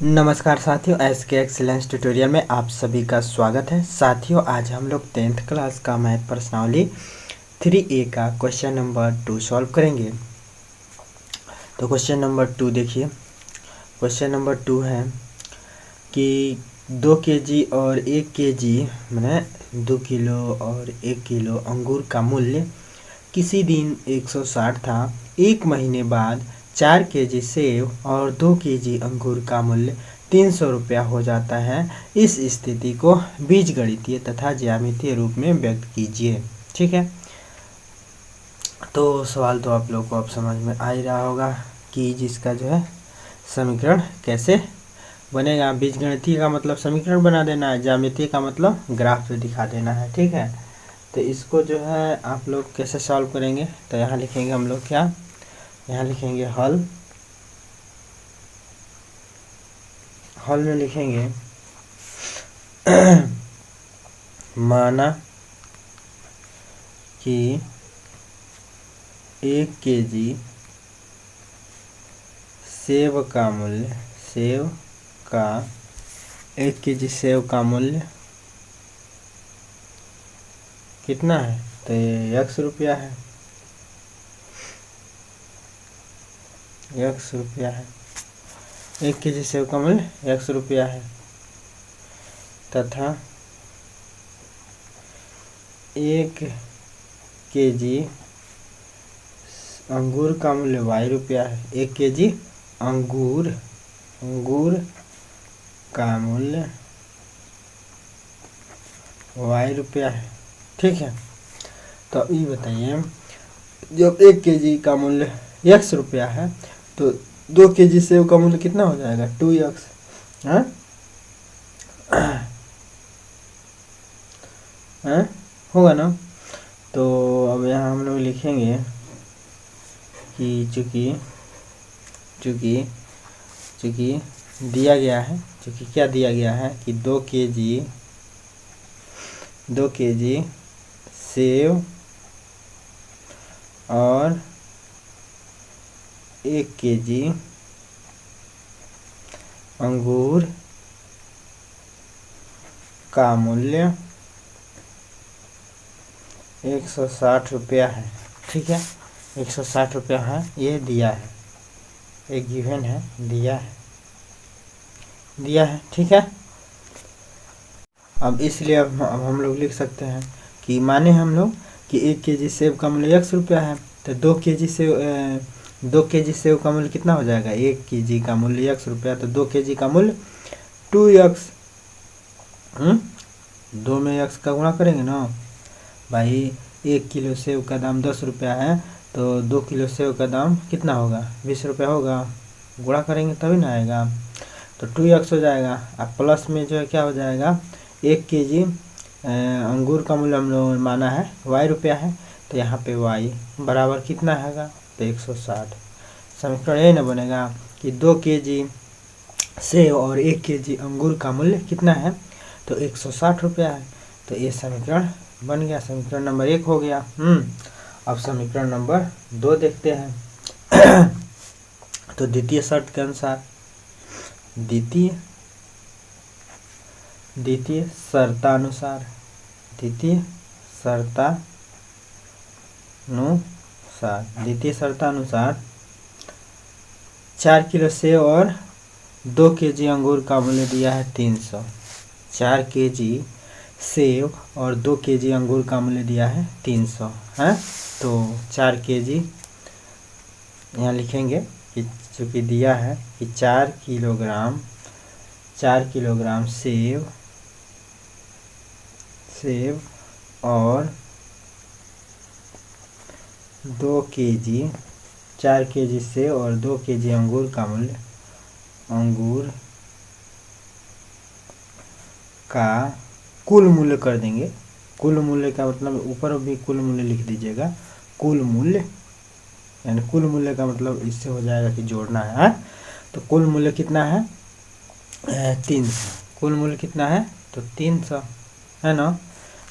नमस्कार साथियों, एस के एक्सीलेंस ट्यूटोरियल में आप सभी का स्वागत है। साथियों, आज हम लोग 10th क्लास का मैथ प्रश्नावली 3A का क्वेश्चन नंबर 2 सॉल्व करेंगे। तो क्वेश्चन नंबर 2 देखिए। क्वेश्चन नंबर 2 है कि 2 केजी और 1 केजी मैंने 2 किलो और 1 किलो अंगूर का मूल्य किसी दिन 160 था। एक महीने बाद 4 केजी सेब और 2 केजी अंगूर का मूल्य 300 रुपया हो जाता है। इस स्थिति को बीजगणितीय तथा ज्यामितीय रूप में व्यक्त कीजिए। ठीक है, तो सवाल तो आप लोग को अब समझ में आ ही रहा होगा कि जिसका जो है समीकरण कैसे बनेगा। बीजगणितीय का मतलब समीकरण बना देना है, ज्यामितीय का मतलब ग्राफ पे दिखा देना है। ठीक है, तो इसको जो है आप लोग कैसे सॉल्व करेंगे, तो यहाँ लिखेंगे हम लोग क्या, यहाँ लिखेंगे हल में लिखेंगे माना कि 1 केजी सेब का मूल्य 1 केजी सेब का मूल्य कितना है, तो ये x रुपया है। x रुपया है। 1 केजी सेब का मूल्य x रुपया है तथा 1 केजी अंगूर का मूल्य y रुपया है। 1 केजी अंगूर का मूल्य y रुपया है। ठीक है, तो अब ये बताइए, जब 1 केजी का मूल्य x रुपया है तो 2 केजी सेब का मूल्य कितना हो जाएगा, 2x। हाँ होगा ना। तो अब यहाँ हम लोग लिखेंगे कि चूँकि दिया गया है, चूँकि क्या दिया गया है कि 2 केजी सेब और 1 केजी अंगूर का मूल्य 160 रुपया है। ठीक है, 160 रुपया है, ये दिया है, एक गिवन है, दिया है। ठीक है, अब इसलिए अब हम लोग लिख सकते हैं कि माने हम लोग कि 1 केजी सेब का मूल्य x रुपया है, तो 2 केजी सेब का मूल्य कितना हो जाएगा, 1 केजी का मूल्य x रुपया, तो 2 केजी का मूल्य 2x। 2 में x का गुणा करेंगे ना भाई। 1 किलो सेब का दाम 10 रुपया है, तो 2 किलो सेब का दाम कितना होगा, 20 रुपया होगा। गुणा करेंगे तभी ना आएगा, तो 2x हो जाएगा। अब प्लस में जो है क्या हो जाएगा, 1 केजी अंगूर का मूल्य हम लोगों ने माना है y रुपया है, तो यहाँ पे y बराबर कितना हैगा, तो 160। समीकरण यही ना बनेगा कि 2 केजी सेब और 1 केजी अंगूर का मूल्य कितना है, तो 160 रुपया है। तो ये समीकरण बन गया, समीकरण नंबर 1 हो गया। अब समीकरण नंबर 2 देखते हैं। तो द्वितीय शर्त के अनुसार, द्वितीय शर्तानुसार 4 किलो सेब और 2 केजी अंगूर का मूल्य दिया है 300। 4 केजी सेब और 2 केजी अंगूर का मूल्य दिया है 300 है। तो 4 केजी यहाँ लिखेंगे कि चूँकि दिया है कि 4 किलोग्राम सेब और 2 केजी 4 केजी सेब और 2 केजी अंगूर का मूल्य, अंगूर का कुल मूल्य कर देंगे। कुल मूल्य का मतलब ऊपर भी कुल मूल्य लिख दीजिएगा। कुल मूल्य यानी कुल मूल्य का मतलब इससे हो जाएगा कि जोड़ना है। तो कुल मूल्य कितना है, 300। कुल मूल्य कितना है, तो 300 है ना।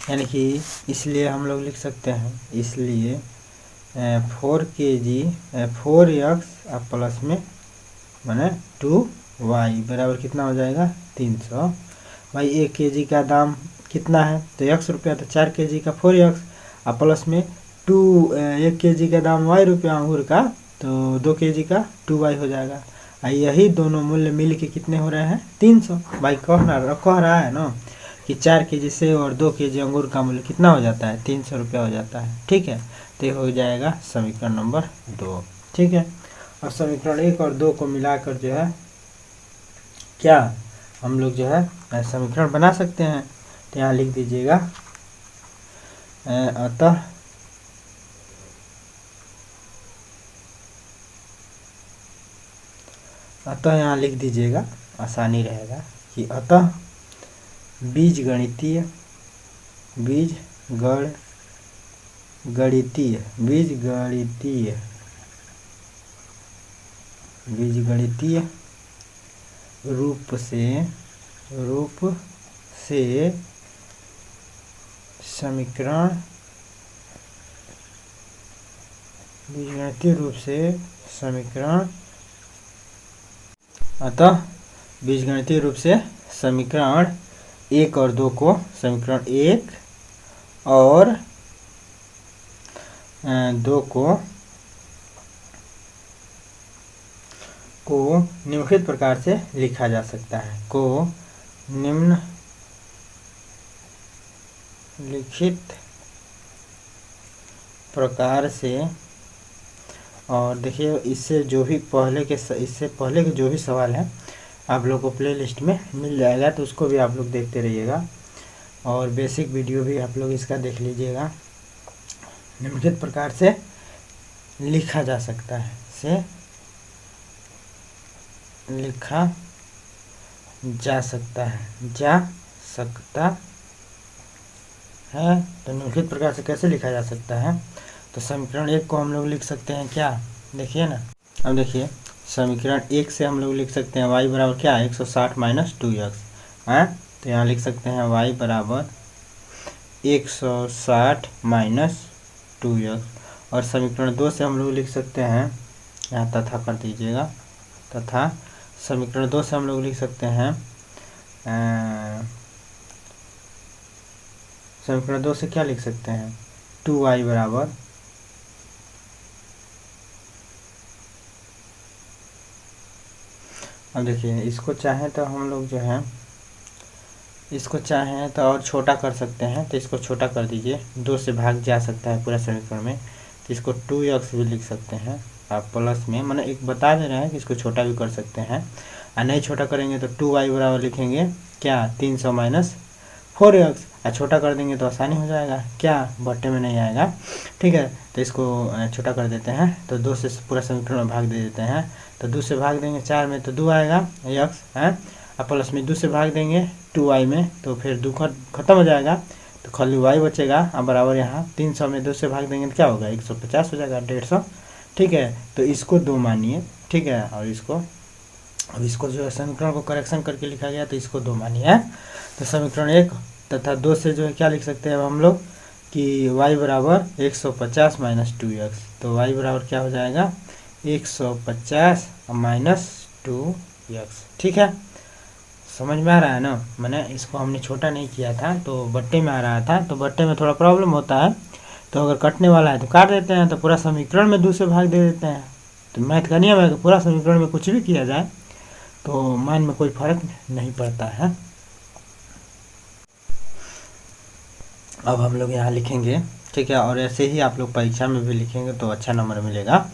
यानी कि इसलिए हम लोग लिख सकते हैं, इसलिए 4 केजी 4x प्लस में मैंने 2 वाई बराबर कितना हो जाएगा 300। भाई 1 kg का दाम कितना है तो x रुपया, तो 4 kg का 4x और प्लस में 1 kg का दाम y रुपया अंगूर का, तो 2 kg का 2y हो जाएगा। यही दोनों मूल्य मिल के कितने हो रहे हैं 300। भाई कह रहा है ना कि 4 kg सेब और 2 kg अंगूर का मूल्य कितना हो जाता है 300 रुपया हो जाता है। ठीक है, तो ये हो जाएगा समीकरण नंबर 2। ठीक है, और समीकरण 1 और 2 को मिलाकर जो है क्या हम लोग जो है समीकरण बना सकते हैं। तो यहाँ लिख दीजिएगा अतः यहाँ लिख दीजिएगा, आसानी रहेगा कि अतः बीजगणितीय रूप से समीकरण अतः बीजगणितीय रूप से समीकरण 1 और 2 को, समीकरण 1 और 2 को निम्नलिखित प्रकार से लिखा जा सकता है। निम्नलिखित प्रकार से, और देखिए इससे पहले के जो भी सवाल हैं आप लोग को प्लेलिस्ट में मिल जाएगा, तो उसको भी आप लोग देखते रहिएगा और बेसिक वीडियो भी आप लोग इसका देख लीजिएगा। निम्नलिखित प्रकार से लिखा जा सकता है, तो निम्नलिखित प्रकार से कैसे लिखा जा सकता है, तो समीकरण 1 को हम लोग लिख सकते हैं क्या, देखिए ना। अब देखिए समीकरण 1 से हम लोग लिख सकते हैं y बराबर क्या 160 माइनस 2x है, तो यहाँ लिख सकते हैं y बराबर 160 माइनस 2x। और समीकरण 2 से हम लोग लिख सकते हैं, यहाँ तथा कर दीजिएगा, तथा समीकरण 2 से हम लोग लिख सकते हैं समीकरण 2 से क्या लिख सकते हैं 2y बराबर अब देखिए इसको चाहें तो हम लोग जो है इसको चाहें तो और छोटा कर सकते हैं, तो इसको छोटा कर दीजिए, 2 से भाग जा सकता है पूरा समीकरण में, तो इसको 2x भी लिख सकते हैं। आप प्लस में मैंने एक बता दे रहे हैं कि इसको छोटा भी कर सकते हैं, और नहीं छोटा करेंगे तो 2y बराबर लिखेंगे क्या 300 माइनस 4x, और छोटा कर देंगे तो आसानी हो जाएगा, क्या बट्टे में नहीं आएगा। ठीक है, तो इसको छोटा कर देते हैं, तो 2 से पूरा समीकरण में भाग दे देते हैं, तो 2 से भाग देंगे 4 में तो 2 आएगा x है, और प्लस में 2 से भाग देंगे 2y में, तो फिर 2 खत्म हो जाएगा, तो खाली y बचेगा, और बराबर यहाँ 300 में 2 से भाग देंगे तो क्या होगा 150 हो जाएगा 150। ठीक है, तो इसको 2 मानिए। ठीक है, और अब इसको जो है समीकरण को करेक्शन करके लिखा गया, तो इसको 2 मानिए। तो समीकरण 1 तथा 2 से जो है क्या लिख सकते हैं अब हम लोग कि y बराबर 150 माइनस 2x, तो y बराबर क्या हो जाएगा 150 माइनस 2x। ठीक है, समझ में आ रहा है ना, मैंने इसको हमने छोटा नहीं किया था तो बट्टे में आ रहा था, तो बट्टे में थोड़ा प्रॉब्लम होता है, तो अगर कटने वाला है तो काट देते हैं, तो पूरा समीकरण में 2 से भाग दे देते हैं। तो मैथ का नियम है कि पूरा समीकरण में कुछ भी किया जाए तो मान में कोई फर्क नहीं पड़ता है। अब हम लोग यहाँ लिखेंगे, ठीक है, और ऐसे ही आप लोग परीक्षा में भी लिखेंगे तो अच्छा नंबर मिलेगा।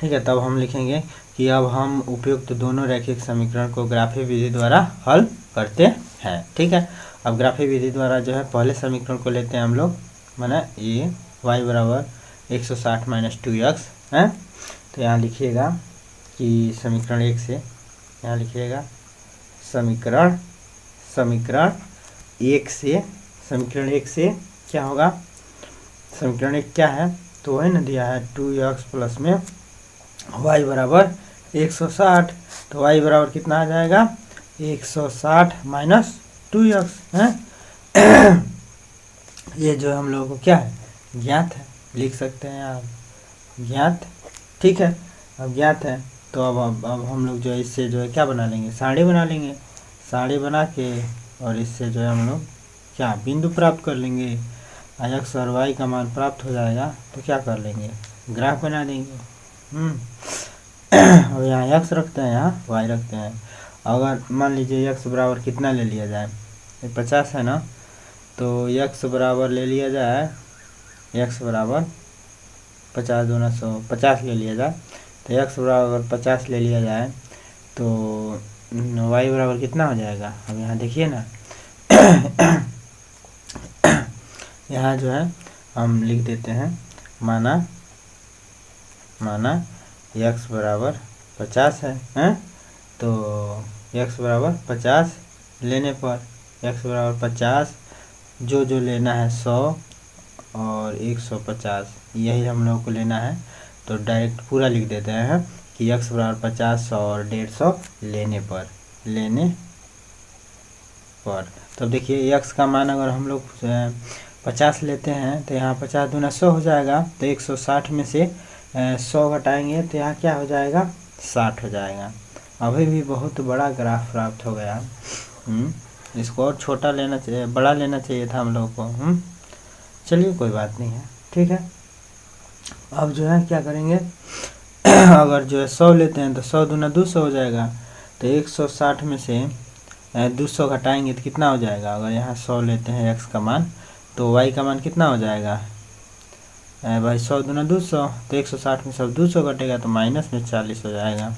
ठीक है, तब हम लिखेंगे कि अब हम उपयुक्त दोनों रैखिक समीकरण को ग्राफी विधि द्वारा हल करते हैं। ठीक है, अब ग्राफी विधि द्वारा जो है पहले समीकरण को लेते हैं हम लोग, माना ये y बराबर 160 माइनस 2x है, तो यहाँ लिखिएगा कि समीकरण 1 से, यहाँ लिखिएगा समीकरण 1 से क्या होगा, समीकरण 1 क्या है तो वही ना दिया है 2x प्लस में y बराबर 160, तो y बराबर कितना आ जाएगा 160 माइनस 2x है। ये जो हम लोगों को क्या है ज्ञात है, लिख सकते हैं आप ज्ञात। ठीक है, अब ज्ञात है तो अब हम लोग जो है इससे जो है क्या बना लेंगे, सारणी बना लेंगे। सारणी बना के और इससे जो है हम लोग क्या बिंदु प्राप्त कर लेंगे। एक्स और वाई का मान प्राप्त हो जाएगा तो क्या कर लेंगे, ग्राफ बना देंगे। और यहाँ एक्स रखते हैं, यहाँ वाई रखते हैं। अगर मान लीजिए एक्स बराबर कितना ले लिया जाए, 50 है ना, तो एक्स बराबर ले लिया जाए, एक्स बराबर 50 दूना 100, 50 ले लिया जाए। तो एक्स बराबर 50 ले लिया जाए तो वाई बराबर कितना हो जाएगा। अब यहाँ देखिए ना यहाँ जो है हम लिख देते हैं, माना एक्स बराबर 50 है, तो एक्स बराबर 50 लेने पर एक्स बराबर 50 जो लेना है 100 और 150 यही हम लोग को लेना है। तो डायरेक्ट पूरा लिख देते हैं कि एक्स बराबर 50, 100 और 150 लेने पर। तो देखिए एक्स का मान अगर हम लोग 50 लेते हैं तो यहाँ 50 दूना 100 हो जाएगा। तो 160 में से 100 घटाएंगे तो यहाँ क्या हो जाएगा, 60 हो जाएगा। अभी भी बहुत बड़ा ग्राफ प्राप्त हो गया। इसको और छोटा लेना चाहिए, बड़ा लेना चाहिए था हम लोग को। चलिए कोई बात नहीं है, ठीक है। अब जो है क्या करेंगे अगर जो है 100 लेते हैं तो 100 दूना 200 हो जाएगा। तो 160 में से 200 घटाएंगे तो कितना हो जाएगा। अगर यहाँ 100 लेते हैं एक्स का मान, तो वाई का मान कितना हो जाएगा भाई, 100 दूना 200, तो 160 में सब 200 घटेगा तो माइनस में 40 हो जाएगा।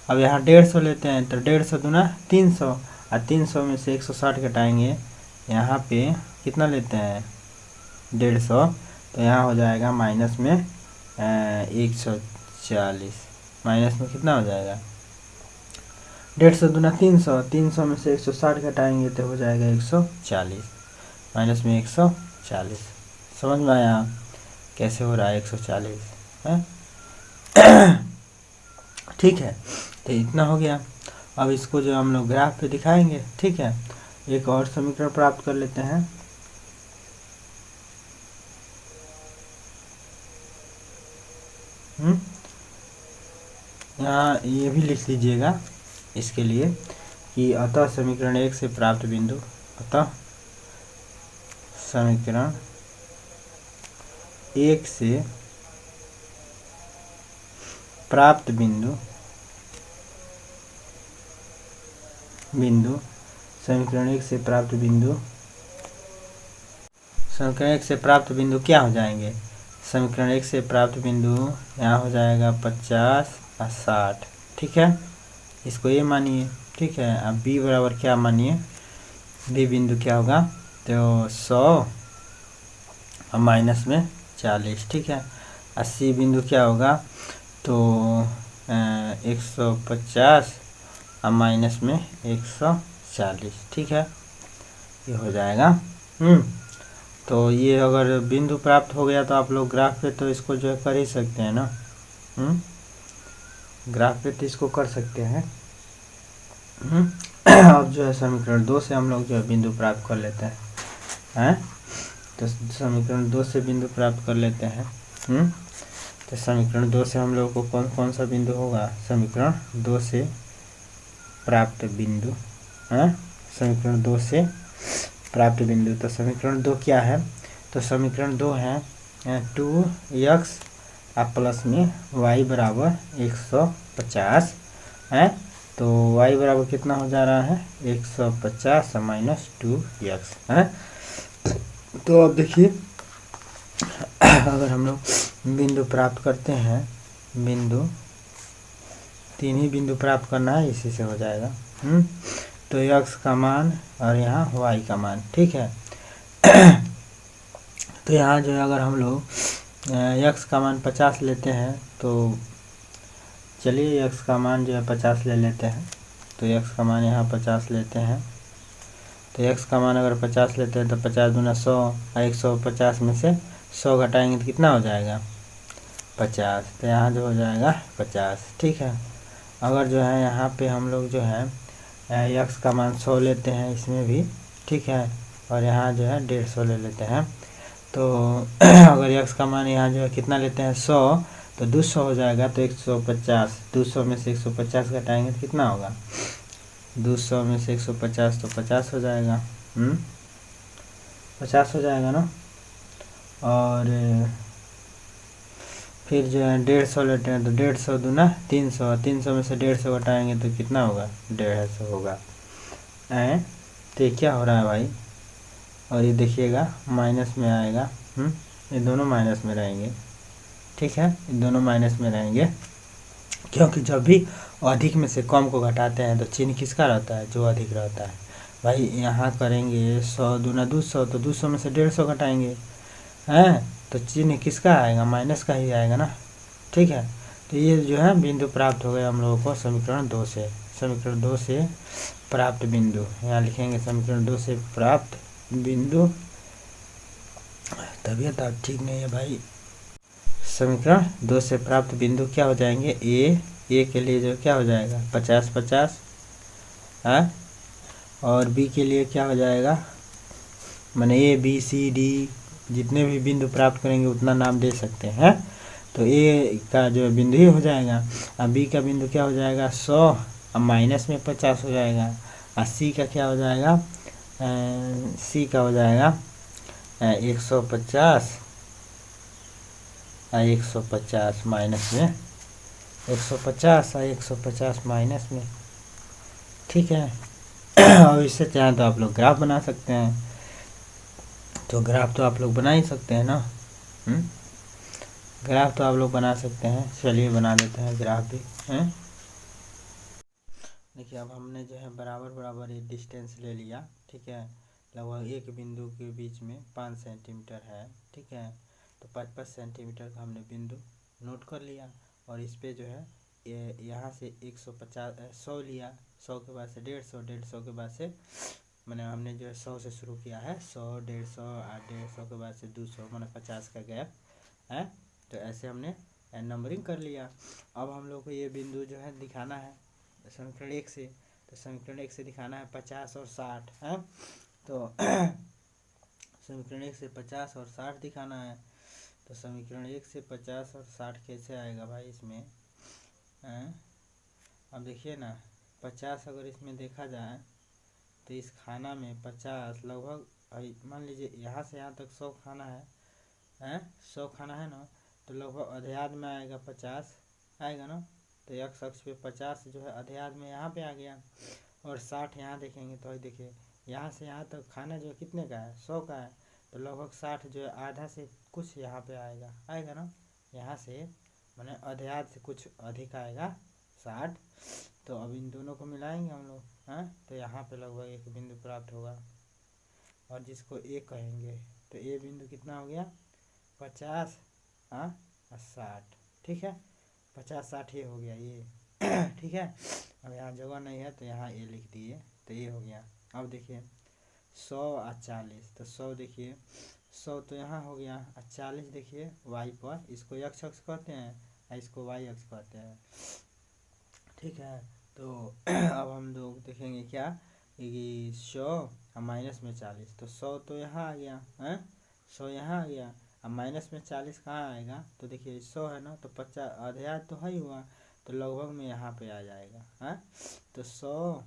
अब यहाँ 150 लेते हैं तो 150 दूना 300, और 300 में से 160 घटाएंगे, यहाँ पे कितना लेते हैं 150, तो यहाँ हो जाएगा माइनस में 140, माइनस में कितना हो जाएगा 150 दूना 300, 300 में से 160 घटाएंगे तो हो जाएगा 140, माइनस में 140। समझ में आया कैसे हो रहा है 140 है। ठीक है, तो इतना हो गया। अब इसको जो हम लोग ग्राफ पे दिखाएंगे, ठीक है। एक और समीकरण प्राप्त कर लेते हैं। यहाँ ये भी लिख लीजिएगा इसके लिए कि अतः समीकरण 1 से प्राप्त बिंदु, अतः समीकरण 1 से प्राप्त बिंदु समीकरण 1 से प्राप्त बिंदु, समीकरण 1 से प्राप्त बिंदु क्या हो जाएंगे। समीकरण 1 से प्राप्त बिंदु यहाँ हो जाएगा 50 और 60, ठीक है। इसको ये मानिए, ठीक है। अब बी बराबर क्या मानिए, बी बिंदु क्या होगा, तो 100 और माइनस में 40, ठीक है। 80 बिंदु क्या होगा, तो 150 और माइनस में 140, ठीक है। ये हो जाएगा। तो ये अगर बिंदु प्राप्त हो गया तो आप लोग ग्राफ पे तो इसको जो है कर ही सकते हैं ना। ग्राफ पे तो इसको कर सकते हैं। अब जो है समीकरण 2 से हम लोग जो है बिंदु प्राप्त कर लेते हैं, तो समीकरण 2 से बिंदु प्राप्त कर लेते हैं। तो समीकरण 2 से हम लोग को कौन कौन सा बिंदु होगा, समीकरण 2 से प्राप्त बिंदु, समीकरण 2 से प्राप्त बिंदु। तो समीकरण 2 क्या है, तो समीकरण 2 है 2x प्लस में y बराबर 150 है। तो y बराबर कितना हो जा रहा है 150 माइनस 2x है। तो अब देखिए अगर हम लोग बिंदु प्राप्त करते हैं, बिंदु 3 ही बिंदु प्राप्त करना है, इसी से हो जाएगा। तो x का मान और यहाँ y का मान, ठीक है। तो यहाँ जो है अगर हम लोग x का मान 50 लेते हैं, तो चलिए x का मान जो है 50 ले लेते हैं। तो x का मान यहाँ 50 लेते हैं। तो x का मान अगर 50 लेते हैं तो 50 दूना 100 और 150 में से 100 घटाएंगे तो कितना हो जाएगा 50। तो यहाँ जो हो जाएगा 50, ठीक है। अगर जो है यहाँ पे हम लोग जो है x का मान 100 लेते हैं इसमें भी, ठीक है, और यहाँ जो है 150 ले लेते हैं। तो अगर x का मान यहाँ जो है कितना लेते हैं 100, तो 200 हो जाएगा, तो 150, 200 में से 150 घटाएंगे तो कितना होगा, 200 में से 150 तो 50 हो जाएगा, 50 हो जाएगा ना। और फिर जो है 150 लेते हैं, तो 150 दूना 300, 300 में से 150 घटाएंगे तो कितना होगा, 150 होगा। तो ये क्या हो रहा है भाई, और ये देखिएगा माइनस में आएगा, ये दोनों माइनस में रहेंगे, ठीक है, ये दोनों माइनस में रहेंगे, क्योंकि जब भी अधिक में से कम को घटाते हैं तो चिन्ह किसका रहता है, जो अधिक रहता है। भाई यहाँ करेंगे 100 दूना 200, तो 200 में से 150 घटाएंगे, तो चिन्ह किसका आएगा, माइनस का ही आएगा ना, ठीक है। तो ये जो है बिंदु प्राप्त हो गया हम लोगों को समीकरण 2 से, समीकरण 2 से प्राप्त बिंदु, यहाँ लिखेंगे समीकरण 2 से प्राप्त बिंदु। तबीयत आप ठीक नहीं है भाई। समीकरण 2 से प्राप्त बिंदु क्या हो जाएंगे, ए के लिए जो क्या हो जाएगा 50 50, और बी के लिए क्या हो जाएगा, माने ए बी सी डी जितने भी बिंदु प्राप्त करेंगे उतना नाम दे सकते हैं। तो ए का जो बिंदु ही हो जाएगा, अब बी का बिंदु क्या हो जाएगा 100, अब माइनस में 50 हो जाएगा, और सी का क्या हो जाएगा, सी का हो जाएगा 150, 150 माइनस में 150 और 150 माइनस में, ठीक है। और इससे चाहें तो आप लोग ग्राफ बना सकते हैं, तो ग्राफ तो आप लोग बना ही सकते हैं ना, ग्राफ तो आप लोग बना सकते हैं। चलिए बना देते हैं ग्राफ भी, देखिए अब हमने जो है बराबर बराबर ये डिस्टेंस ले लिया, ठीक है, लगभग एक बिंदु के बीच में 5 सेंटीमीटर है, ठीक है, तो 5-5 सेंटीमीटर का हमने बिंदु नोट कर लिया, और इस पे जो है यहाँ से 150 100 लिया, 100 के बाद से 150, 150 के बाद से मैंने हमने जो है 100 से शुरू किया है, 100 150 और 150 के बाद से 200, मैंने 50 का गैप है, तो ऐसे हमने नंबरिंग कर लिया। अब हम लोग को ये बिंदु जो है दिखाना है समीकरण 1 से, तो समीकरण 1 से दिखाना है 50 और 60 है, तो समीकरण 1 से 50 और 60 दिखाना है, तो समीकरण 1 से 50 और 60 कैसे आएगा भाई इसमें, अब देखिए ना 50 अगर इसमें देखा जाए तो इस खाना में 50 लगभग, मान लीजिए यहाँ से यहाँ तक 100 खाना है, 100 खाना है ना, तो लगभग अध्याद में आएगा 50 आएगा ना, तो x अक्ष पे 50 जो है अध्याद में यहाँ पे आ गया, और 60 यहाँ देखेंगे तो देखिए यहाँ से यहाँ तक खाना जो है कितने का है, 100 का है, तो लगभग 60 जो है आधा से कुछ यहाँ पे आएगा ना, यहाँ से मैंने अध्याद से कुछ अधिक आएगा 60, तो अब इन दोनों को मिलाएंगे हम लोग, तो यहाँ पे लगभग एक बिंदु प्राप्त होगा, और जिसको ए कहेंगे, तो ए बिंदु कितना हो गया 50 और 60, ठीक है, 50-60 ये हो गया ये ठीक है। अब यहाँ जगह नहीं है तो यहाँ ए लिख दिए, तो ये हो गया। अब देखिए 100 और 40, तो 100 देखिए 100 तो यहाँ हो गया, और 40 देखिए वाई पर, इसको x अक्ष कहते हैं और इसको वाई अक्ष कहते हैं, ठीक है। तो अब हम लोग देखेंगे क्या कि 100 और माइनस में 40, तो 100 तो यहाँ आ गया, 100 यहाँ आ गया, अब माइनस में 40 कहाँ आएगा, तो देखिए 100 है ना, तो 50 अध्याय तो है ही हुआ, तो लगभग में यहाँ पे आ जाएगा, तो 100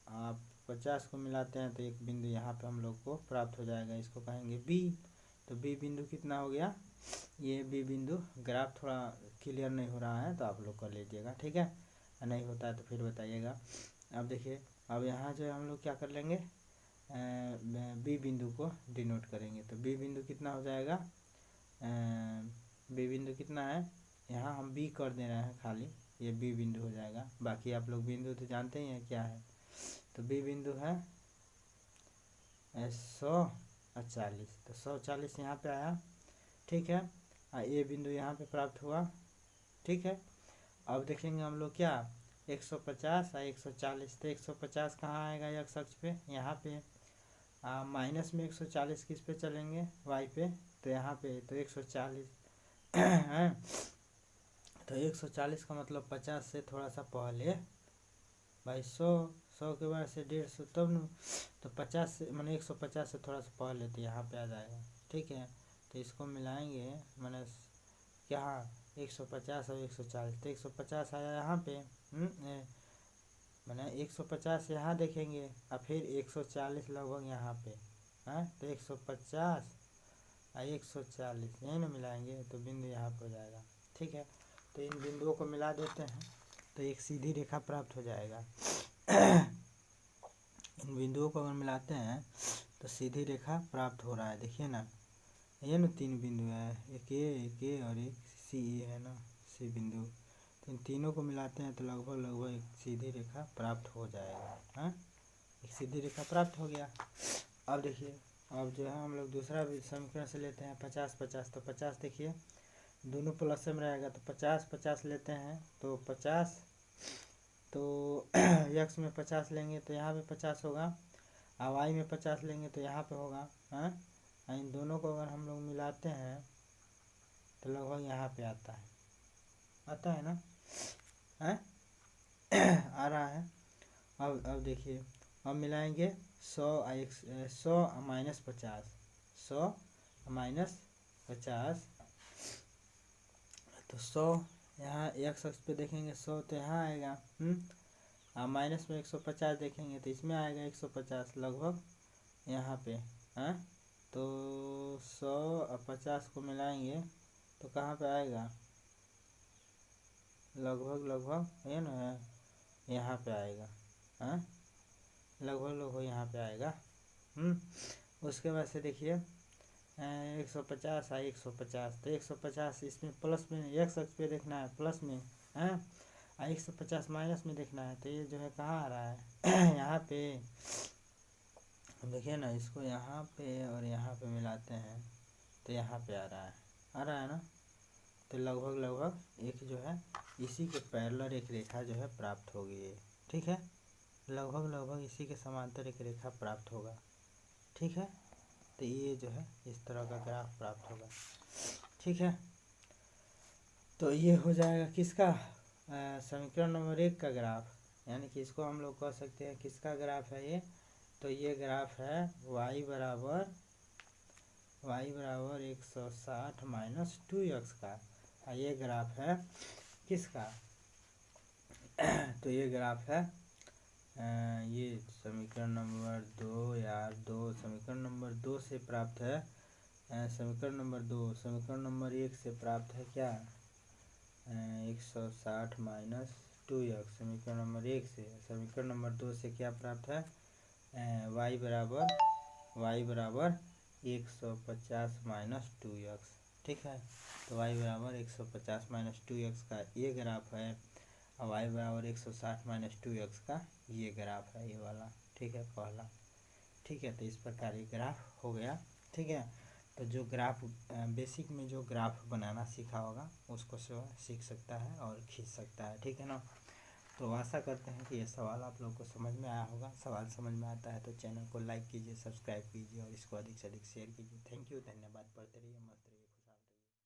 आप 50 को मिलाते हैं तो एक बिंदु यहाँ पे हम लोग को प्राप्त हो जाएगा, इसको कहेंगे बी, तो बी बिंदु कितना हो गया, ये बी बिंदु। ग्राफ थोड़ा क्लियर नहीं हो रहा है तो आप लोग कर लीजिएगा, ठीक है, नहीं होता है तो फिर बताइएगा। अब देखिए अब यहाँ जो है हम लोग क्या कर लेंगे, बी बिंदु को डिनोट करेंगे, तो बी बिंदु कितना हो जाएगा, बी बिंदु कितना है, यहाँ हम बी कर दे रहे हैं खाली, ये बी बिंदु हो जाएगा, बाकी आप लोग बिंदु तो जानते ही हैं क्या है, तो बी बिंदु है 100 और 40, तो 140 यहाँ पे आया, ठीक है, और ए बिंदु यहाँ पे प्राप्त हुआ, ठीक है। अब देखेंगे हम लोग क्या 150 और 140, तो 150 कहाँ आएगा x अक्ष पे, यहाँ पे, माइनस में 140 किस पे चलेंगे, y पे, तो यहाँ पे, तो 140 है, तो 140 का मतलब 50 से थोड़ा सा पहले भाई, 100 के बाद से 150 तब न, तो 50 से मैंने 150 से थोड़ा सा पहले, तो यहाँ पे आ जाएगा, ठीक है, तो इसको मिलाएंगे मैंने क्या 150 और 140, तो 150 आया यहाँ पे, मैंने 150 यहाँ देखेंगे और फिर 140 लगभग यहाँ पे, हाँ, तो 150 और 140 यही ना मिलाएंगे तो बिंदु यहाँ पर हो जाएगा। ठीक है, तो इन बिंदुओं को मिला देते हैं तो एक सीधी रेखा प्राप्त हो जाएगा। इन बिंदुओं को अगर मिलाते हैं तो सीधी रेखा प्राप्त हो रहा है, देखिए ना, ये ना 3 बिंदु है, एक ए और एक सी है ना, सी बिंदु, तो इन तीनों को मिलाते हैं तो लगभग एक सीधी रेखा प्राप्त हो जाएगा। हाँ, एक सीधी रेखा प्राप्त हो गया। अब देखिए, अब जो है हम लोग दूसरा भी समीकरण से लेते हैं 50-50, तो 50 देखिए दोनों प्लस में रहेगा तो 50-50 लेते हैं तो 50, तो यक्स में 50 लेंगे तो यहाँ पे 50 होगा, और वाई में 50 लेंगे तो यहाँ पे होगा। हाँ, इन दोनों को अगर हम लोग मिलाते हैं तो लगभग यहाँ पे आता है ना, है आ रहा है। अब देखिए, अब मिलाएंगे 100 माइनस 50, 100 माइनस 50, तो 100 यहाँ एक्स अक्ष पे देखेंगे 100 तो यहाँ आएगा, और माइनस में 150 देखेंगे तो इसमें आएगा 150 लगभग यहाँ पे। हाँ, तो 100 और 50 को मिलाएंगे तो कहाँ पे आएगा, लगभग ये ना है, यहाँ पे आएगा। हाँ, लगभग यहाँ पे आएगा। उसके बाद से देखिए 150 और 150, तो 150 इसमें प्लस में एक्स अक्ष पे देखना है प्लस में, हाँ, और 150 माइनस में देखना है, तो ये जो है कहाँ आ रहा है यहाँ पे, देखिए ना, इसको यहाँ पे और यहाँ पे मिलाते हैं तो यहाँ पे आ रहा है ना, तो लगभग एक जो है इसी के पैरेलल एक रेखा जो है प्राप्त होगी ये। ठीक है, लगभग इसी के समांतर एक रेखा प्राप्त होगा। ठीक है, तो ये जो है इस तरह का ग्राफ प्राप्त होगा। ठीक है, तो ये हो जाएगा किसका, समीकरण नंबर 1 का ग्राफ, यानी कि इसको हम लोग कह सकते हैं किसका ग्राफ है ये, तो ये ग्राफ है y बराबर 160 माइनस 2x का, और ये ग्राफ है किसका, तो ये ग्राफ है ये समीकरण नंबर 2 यार, 2 समीकरण नंबर 2 से प्राप्त है, समीकरण नंबर 2 समीकरण नंबर 1 से प्राप्त है क्या, 160 माइनस 2x, समीकरण नंबर 1 से, समीकरण नंबर 2 से क्या प्राप्त है, y बराबर 150 माइनस 2x। ठीक है, तो y बराबर 150 माइनस 2x का ये ग्राफ है, और y बराबर 160 माइनस 2x का ये ग्राफ है, ये वाला। ठीक है, पहला। ठीक है, तो इस प्रकार ये ग्राफ हो गया। ठीक है, तो जो ग्राफ बेसिक में जो ग्राफ बनाना सीखा होगा उसको सीख सकता है और खींच सकता है। ठीक है ना, तो आशा करते हैं कि ये सवाल आप लोग को समझ में आया होगा। सवाल समझ में आता है तो चैनल को लाइक कीजिए, सब्सक्राइब कीजिए और इसको अधिक से अधिक शेयर कीजिए। थैंक यू, धन्यवाद। पढ़ते रहिए, मस्त रहिए।